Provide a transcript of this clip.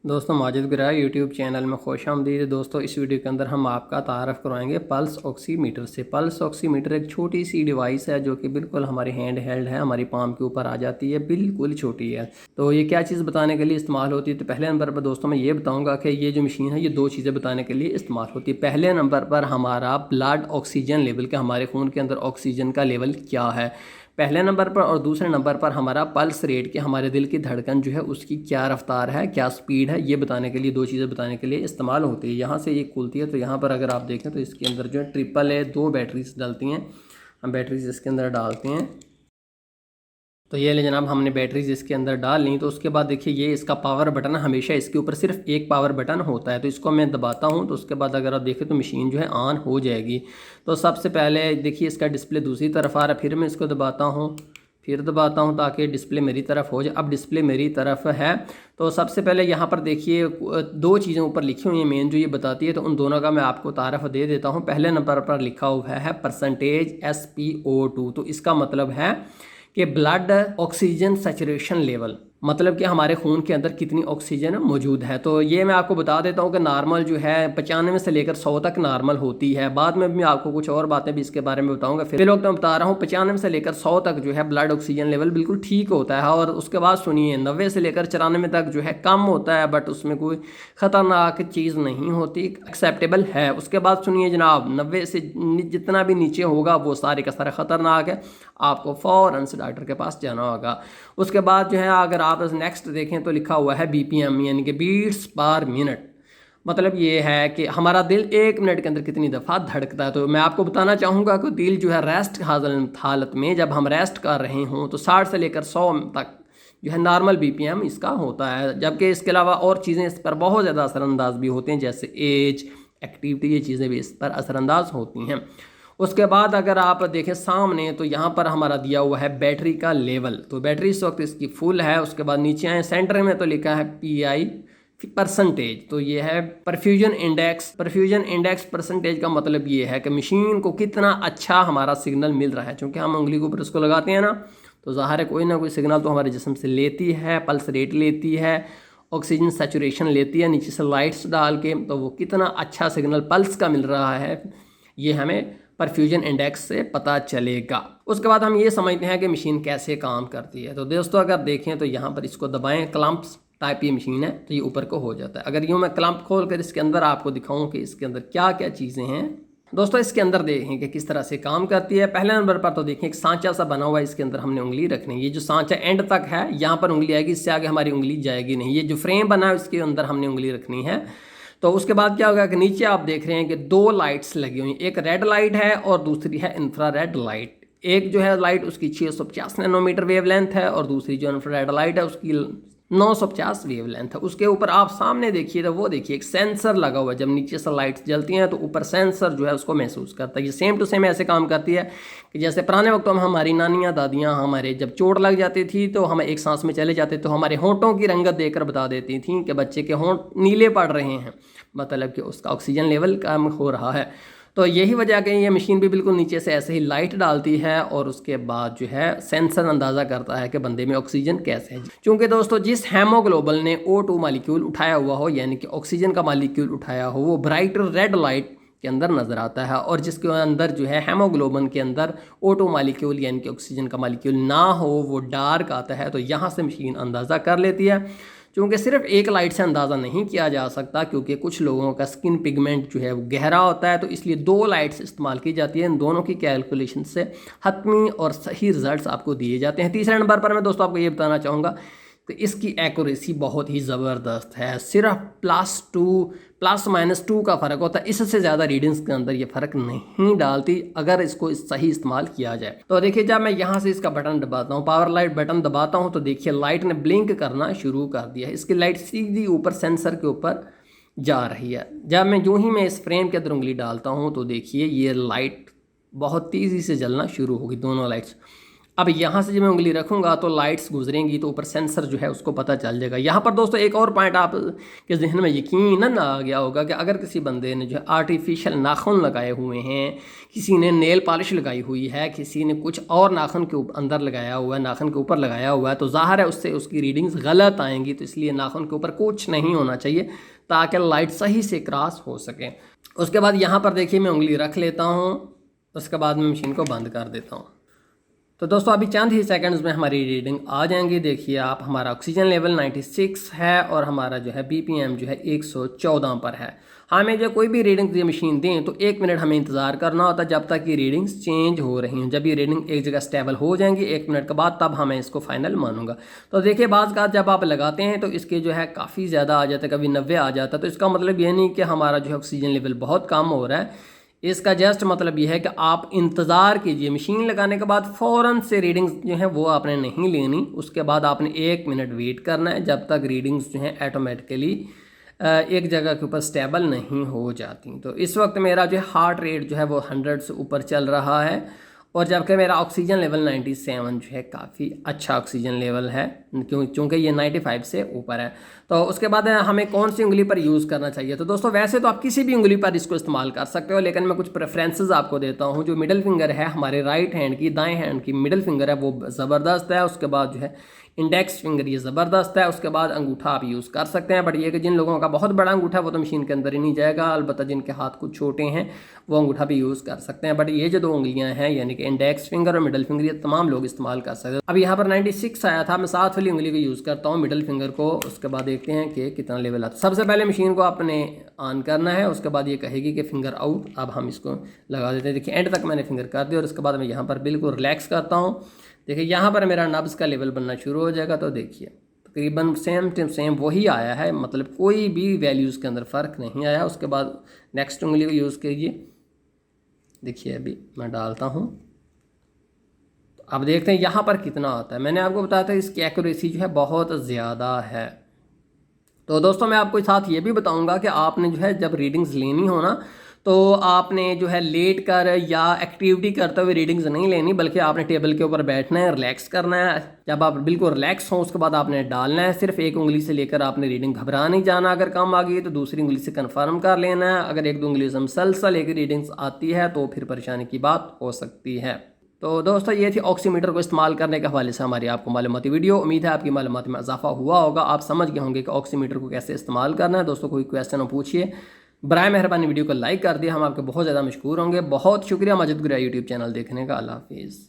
दोस्तों माजिद गिरा YouTube channel में खुश आमदीद। दोस्तों इस वीडियो के अंदर हम आपका तारफ़ करवाएंगे पल्स ऑक्सीमीटर से। पल्स ऑक्सीमीटर एक छोटी सी डिवाइस है जो कि बिल्कुल हमारी हैंड हेल्ड है, हमारी पाम के ऊपर आ जाती है, बिल्कुल छोटी है। तो ये क्या चीज़ बताने के लिए इस्तेमाल होती है? तो पहले नंबर पर दोस्तों मैं ये बताऊँगा कि ये जो मशीन है ये दो चीज़ें बताने के लिए इस्तेमाल होती है। पहले नंबर पर हमारा ब्लड ऑक्सीजन लेवल, के हमारे खून के अंदर ऑक्सीजन का लेवल क्या है, पहले नंबर पर। और दूसरे नंबर पर हमारा पल्स रेट, कि हमारे दिल की धड़कन जो है उसकी क्या रफ्तार है, क्या स्पीड है, ये बताने के लिए, दो चीज़ें बताने के लिए इस्तेमाल होती है। यहाँ से ये खुलती है, तो यहाँ पर अगर आप देखें तो इसके अंदर जो है ट्रिपल है, दो बैटरीज डलती हैं। हम बैटरीज इसके अंदर डालते हैं, तो ये ले जनाब हमने बैटरीज इसके अंदर डाल ली। तो उसके बाद देखिए ये इसका पावर बटन है, हमेशा इसके ऊपर सिर्फ एक पावर बटन होता है। तो इसको मैं दबाता हूँ तो उसके बाद अगर आप देखें तो मशीन जो है ऑन हो जाएगी। तो सबसे पहले देखिए इसका डिस्प्ले दूसरी तरफ आ रहा है, फिर मैं इसको दबाता हूँ, फिर दबाता हूँ ताकि डिस्प्ले मेरी तरफ हो जाए। अब डिस्प्ले मेरी तरफ है। तो सबसे पहले यहाँ पर देखिए दो चीज़ें ऊपर लिखी हुई हैं मेन जो ये बताती है, तो उन दोनों का मैं आपको तारफ़ दे देता हूँ। पहले नंबर पर लिखा हुआ है परसेंटेज SpO2। तो इसका मतलब है कि ब्लड ऑक्सीजन सैचुरेशन लेवल, मतलब कि हमारे खून के अंदर कितनी ऑक्सीजन मौजूद है। तो ये मैं आपको बता देता हूँ कि नॉर्मल जो है 95 से लेकर 100 तक नॉर्मल होती है। बाद में भी मैं आपको कुछ और बातें भी इसके बारे में बताऊँगा। फिर लोग मैं बता रहा हूँ 95 से लेकर 100 तक जो है ब्लड ऑक्सीजन लेवल बिल्कुल ठीक होता है। और उसके बाद सुनिए 90 से लेकर 94 तक जो है कम होता है, बट उसमें कोई ख़तरनाक चीज़ नहीं होती, एक्सेप्टेबल है। उसके बाद सुनिए जनाब 90 से जितना भी नीचे होगा वो सारे का सारा ख़तरनाक है, आपको फ़ौरन से डॉक्टर के पास जाना होगा। उसके बाद जो है अगर आप नेक्स्ट देखें तो लिखा हुआ है BPM, यानी कि बीट्स पर मिनट। मतलब ये है कि हमारा दिल एक मिनट के अंदर कितनी दफ़ा धड़कता है। तो मैं आपको बताना चाहूँगा कि दिल जो है रेस्ट हालत में, जब हम रेस्ट कर रहे हों तो 60 से लेकर 100 तक जो है नॉर्मल BPM इसका होता है। जबकि इसके अलावा और चीज़ें इस पर बहुत ज़्यादा असरअंदाज भी होते हैं, जैसे एज, एक्टिविटी, ये चीज़ें भी इस पर असरअंदाज होती हैं। उसके बाद अगर आप देखें सामने तो यहाँ पर हमारा दिया हुआ है बैटरी का लेवल। तो बैटरी इस वक्त इसकी फुल है। उसके बाद नीचे आए सेंटर में तो लिखा है PI परसेंटेज। तो ये है perfusion index. Perfusion index percentage का मतलब ये है कि मशीन को कितना अच्छा हमारा सिग्नल मिल रहा है। चूँकि हम उंगली के ऊपर उसको लगाते हैं ना, तो ज़ाहिर है कोई ना कोई सिग्नल तो हमारे जिस्म से लेती है, पल्स रेट लेती है, ऑक्सीजन सैचुरेशन लेती है नीचे से लाइट्स डाल के। तो वो कितना अच्छा सिग्नल पल्स का मिल रहा है ये हमें परफ्यूजन इंडेक्स से पता चलेगा। उसके बाद हम ये समझते हैं कि मशीन कैसे काम करती है। तो दोस्तों अगर देखें तो यहाँ पर इसको दबाएं, क्लम्प्स टाइप ये मशीन है, तो ये ऊपर को हो जाता है। अगर यूँ मैं क्लम्प खोल कर इसके अंदर आपको दिखाऊं कि इसके अंदर क्या क्या चीज़ें हैं, दोस्तों इसके अंदर देखें कि किस तरह से काम करती है। पहले नंबर पर तो देखें एक सांचा सा बना हुआ है, इसके अंदर हमने उंगली रखनी है। ये जो सांचा एंड तक है यहाँ पर उंगली आएगी, इससे आगे हमारी उंगली जाएगी नहीं। ये जो फ्रेम बना है उसके अंदर हमने उंगली रखनी है। तो उसके बाद क्या होगा कि नीचे आप देख रहे हैं कि दो लाइट्स लगी हुई हैं, एक रेड लाइट है और दूसरी है इंफ्रारेड लाइट। एक जो है लाइट उसकी 650 नैनोमीटर वेवलेंथ है और दूसरी जो इंफ्रारेड लाइट है उसकी 950 वेवलेंथ है। उसके ऊपर आप सामने देखिए तो वो देखिए एक सेंसर लगा हुआ है। जब नीचे से लाइट्स जलती हैं तो ऊपर सेंसर जो है उसको महसूस करता है। ये सेम टू सेम ऐसे काम करती है कि जैसे पुराने वक्तों में हमारी नानियाँ दादियाँ हमारे जब चोट लग जाती थी तो हम एक सांस में चले जाते तो हमारे होंठों की रंगत देखकर बता देती थी कि बच्चे के होंठ नीले पड़ रहे हैं, मतलब कि उसका ऑक्सीजन लेवल कम हो रहा है। तो यही वजह कि ये मशीन भी बिल्कुल नीचे से ऐसे ही लाइट डालती है और उसके बाद जो है सेंसर अंदाज़ा करता है कि बंदे में ऑक्सीजन कैसे है। क्योंकि दोस्तों जिस हेमोग्लोबल ने O2 मालिक्यूल उठाया हुआ हो, यानी कि ऑक्सीजन का मालिक्यूल उठाया हो, वो ब्राइट रेड लाइट के अंदर नज़र आता है। और जिसके अंदर जो है हेमोग्लोबिन के अंदर O2 मालिक्यूल यानी कि ऑक्सीजन का मालिक्यूल ना हो, वो डार्क आता है। तो यहाँ से मशीन अंदाज़ा कर लेती है। क्योंकि सिर्फ एक लाइट से अंदाज़ा नहीं किया जा सकता, क्योंकि कुछ लोगों का स्किन पिगमेंट जो है वो गहरा होता है, तो इसलिए दो लाइट्स इस्तेमाल की जाती है। इन दोनों की कैलकुलेशन से हतमी और सही रिजल्ट्स आपको दिए जाते हैं। तीसरे नंबर पर मैं दोस्तों आपको ये बताना चाहूँगा कि इसकी एक्यूरेसी बहुत ही ज़बरदस्त है। सिर्फ +2 का फ़र्क होता है, इससे ज़्यादा रीडिंग्स के अंदर ये फ़र्क नहीं डालती अगर इसको सही इस्तेमाल किया जाए। तो देखिए जब मैं यहाँ से इसका बटन दबाता हूँ, पावर लाइट बटन दबाता हूँ, तो देखिए लाइट ने ब्लिंक करना शुरू कर दिया है। इसकी लाइट सीधी ऊपर सेंसर के ऊपर जा रही है। जब मैं यूँ ही मैं इस फ्रेम के अंदर उंगली डालता हूँ तो देखिए ये लाइट बहुत तेज़ी से जलना शुरू होगी, दोनों लाइट्स। अब यहाँ से जब मैं उंगली रखूँगा तो लाइट्स गुजरेंगी तो ऊपर सेंसर जो है उसको पता चल जाएगा। यहाँ पर दोस्तों एक और पॉइंट आप के जहन में यकीनन आ गया होगा कि अगर किसी बंदे ने जो है आर्टिफिशियल नाखून लगाए हुए हैं, किसी ने नेल पॉलिश लगाई हुई है, किसी ने कुछ और नाखून के अंदर लगाया हुआ है, नाखून के ऊपर लगाया हुआ है, तो ज़ाहिर है उससे उसकी रीडिंग्स गलत आएंगी। तो इसलिए नाखून के ऊपर कुछ नहीं होना चाहिए ताकि लाइट सही से क्रॉस हो सके। उसके बाद यहाँ पर देखिए मैं उंगली रख लेता हूँ, उसके बाद मैं मशीन को बंद कर देता हूँ। तो दोस्तों अभी चंद ही सेकंड्स में हमारी रीडिंग आ जाएंगी। देखिए आप, हमारा ऑक्सीजन लेवल 96 है और हमारा जो है बीपीएम जो है 114 पर है। हमें जो कोई भी रीडिंग ये मशीन दें तो 1 मिनट हमें इंतज़ार करना होता है जब तक ये रीडिंग्स चेंज हो रही हैं। जब ये रीडिंग एक जगह स्टेबल हो जाएंगी 1 मिनट के बाद, तब हमें इसको फाइनल मानूंगा। तो देखिए बाज़ का जब आप लगाते हैं तो इसके जो है काफ़ी ज़्यादा आ जाता है, कभी 90 आ जाता है। तो इसका मतलब ये नहीं कि हमारा जो है ऑक्सीजन लेवल बहुत कम हो रहा है, इसका जस्ट मतलब ये है कि आप इंतज़ार कीजिए। मशीन लगाने के बाद फ़ौरन से रीडिंग्स जो है वो आपने नहीं लेनी, उसके बाद आपने 1 मिनट वेट करना है जब तक रीडिंग्स जो है ऑटोमेटिकली एक जगह के ऊपर स्टेबल नहीं हो जाती। तो इस वक्त मेरा जो हार्ट रेट जो है वो 100 से ऊपर चल रहा है और जबकि मेरा ऑक्सीजन लेवल 97 जो है काफ़ी अच्छा ऑक्सीजन लेवल है, क्योंकि ये 95 से ऊपर है। तो उसके बाद हमें कौन सी उंगली पर यूज़ करना चाहिए? तो दोस्तों वैसे तो आप किसी भी उंगली पर इसको इस्तेमाल कर सकते हो, लेकिन मैं कुछ प्रेफरेंसेस आपको देता हूँ। जो मिडिल फिंगर है हमारे राइट हैंड की, दाएं हैंड की मिडिल फिंगर है वो ज़बरदस्त है। उसके बाद जो है इंडेक्स फिंगर ये ज़बरदस्त है। उसके बाद अंगूठा आप यूज़ कर सकते हैं, बट ये कि जिन लोगों का बहुत बड़ा अंगूठा है वो तो मशीन के अंदर ही नहीं जाएगा। अलबत्ता जिनके हाथ कुछ छोटे हैं वो अंगूठा भी यूज़ कर सकते हैं। बट ये जो 2 उंगलियां हैं यानी कि इंडेक्स फिंगर और मिडिल फिंगर, ये तमाम लोग इस्तेमाल कर सकते हैं। अब यहाँ पर 96 आया था, मैं 7 वाली उंगली को यूज़ करता हूँ, मिडिल फिंगर को। उसके बाद देखते हैं कि कितना लेवल आता है। सबसे पहले मशीन को आपने ऑन करना है, उसके बाद ये कहेगी कि फिंगर आउट। अब हम इसको लगा देते हैं। देखिए एंड तक मैंने फिंगर कर दिया और उसके बाद मैं यहाँ पर बिल्कुल रिलैक्स करता हूँ। देखिए यहाँ पर मेरा नब्ज़ का लेवल बनना शुरू हो जाएगा। तो देखिए तकरीबन सेम वही आया है, मतलब कोई भी वैल्यूज़ के अंदर फ़र्क नहीं आया। उसके बाद नेक्स्ट उंगली को यूज़ कीजिए। देखिए अभी मैं डालता हूँ, तो अब देखते हैं यहाँ पर कितना आता है। मैंने आपको बताया था इसकी एक्यूरेसी जो है बहुत ज़्यादा है। तो दोस्तों मैं आपको साथ ये भी बताऊंगा कि आपने जो है जब रीडिंग्स लेनी हो ना, तो आपने जो है लेट कर या एक्टिविटी करते हुए रीडिंग्स नहीं लेनी, बल्कि आपने टेबल के ऊपर बैठना है, रिलैक्स करना है। जब आप बिल्कुल रिलैक्स हो उसके बाद आपने डालना है। सिर्फ एक उंगली से लेकर आपने रीडिंग घबरा नहीं जाना। अगर कम आ गई तो दूसरी उंगली से कंफर्म कर लेना है। अगर 1-2 उंगली से मुसलसल एक रीडिंग्स आती है तो फिर परेशानी की बात हो सकती है। तो दोस्तों ये थी ऑक्सीमीटर को इस्तेमाल करने के हवाले से हमारी आपको मालूमाती वीडियो। उम्मीद है आपकी मालूमात में इजाफा हुआ होगा, आप समझ गए होंगे कि ऑक्सीमीटर को कैसे इस्तेमाल करना है। दोस्तों कोई क्वेश्चन हो पूछिए, बराए मेहरबानी वीडियो को लाइक कर दिया, हम आपके बहुत ज़्यादा मशकूर होंगे। बहुत शुक्रिया मजिद गुरा यूट्यूब चैनल देखने का। अल्लाह हाफिज़।